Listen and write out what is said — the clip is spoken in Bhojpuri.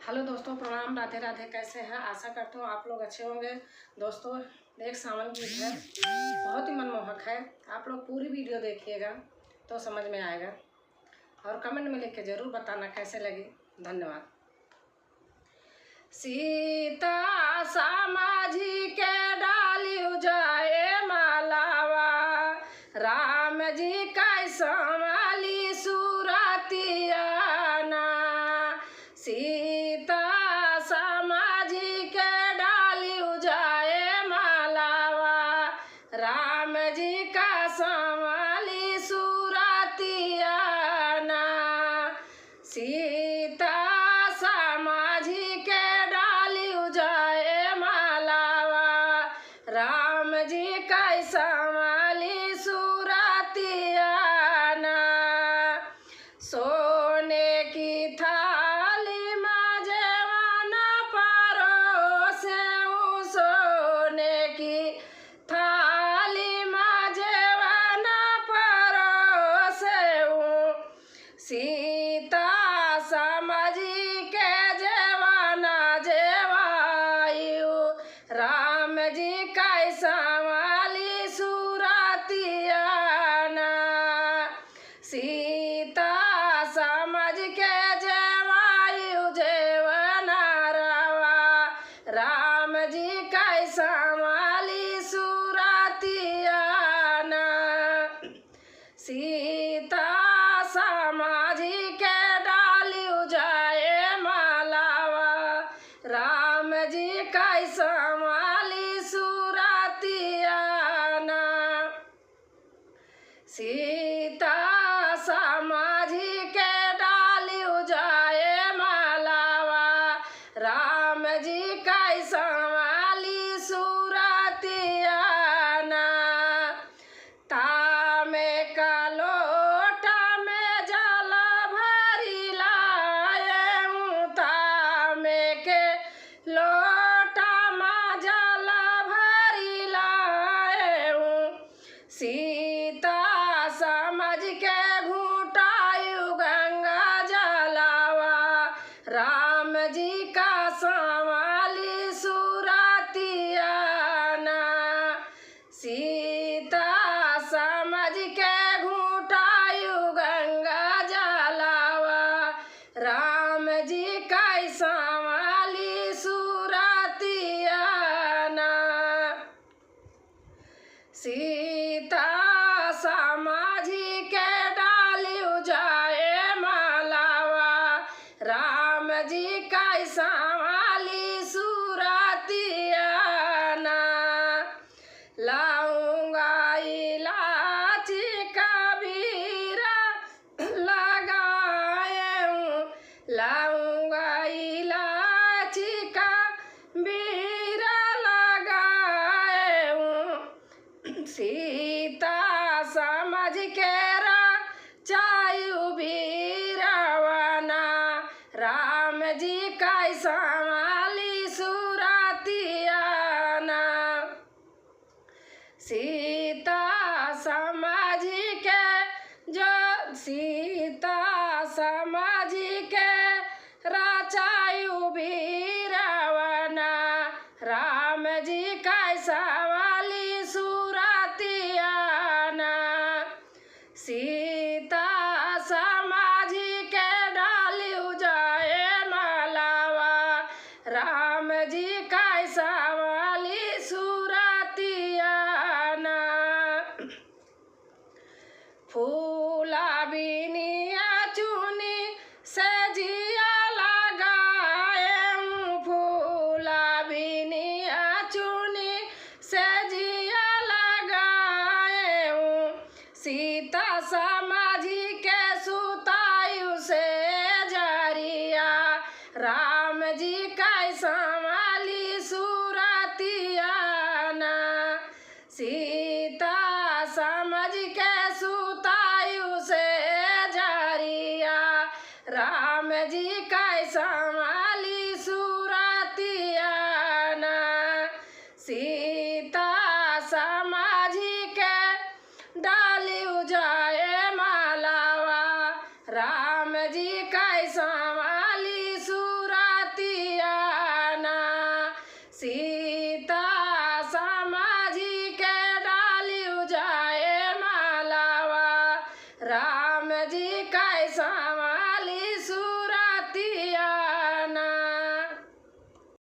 हेलो दोस्तों, प्रणाम, राधे राधे। कैसे हैं? आशा करता हूँ आप लोग अच्छे होंगे। दोस्तों, एक सावन गीत है, बहुत ही मनमोहक है। आप लोग पूरी वीडियो देखिएगा तो समझ में आएगा और कमेंट में लिख के ज़रूर बताना कैसे लगी। धन्यवाद। सीता समाजी के डाली जाए मालावा, राम जी कैसमाली सुरतियाना। सीता समाजी के डाली जाए मालावा, राम जी का संभाली सुरतियाना। सीता समाजी के डाली जाए मालावा, राम जी का संभाली सुरतियाना। सोने की थाली में जवाना परोसे, सोने की थाली में जवाना परोसे। सीता समझी के जवाना जेवायु, राम जी कैसा वाली सुरतियाना। सीता समझ के जेवायु जेवना रवा, राम जी कैसा वाली सुरतियाना। सीता समाजी के डाली जाए मालावा, राम जी कैसा वाली सुरतियाना। सीता समाजी के डाली जाए मालावा, राम जी कैसा वाली सुरतियाना। तामे का लोटा में जल भरी लाएऊं, तामे के लोटा में जल भरी लाएऊं। सीता समझ के घूटायु गंगा जलावा, राम जी का संभाली सुरतियाना। सीता समझ के घूटायु गंगा जलावा, राम जी कैसा वाली सुरतियाना। सीता समाजी के डाली जाए मालावा, राम जी कैसा वाली सुरतियाना। लाऊंगा इलाची कबीरा लगाएऊं, लाऊंगा इलाची कबीरा लगाएऊं। सीता समझ के चायु बीरावना, राम जी कैसा वाली सुरतियाना। सीता समाजी के जो सीता समाजी के राचायु बीरावना, राम जी कैसा वाली सुरतियाना। सीता समाजी के डाली जाए मालावा, राम जी कैसा वाली सुरतियाना। फूला बिनिया चुनी सजिया लगाएऊं, फूला बिनिया चुनी सजिया लगाएऊं। सीता समाजी के सुतायु से जरिया, राम जी कैसा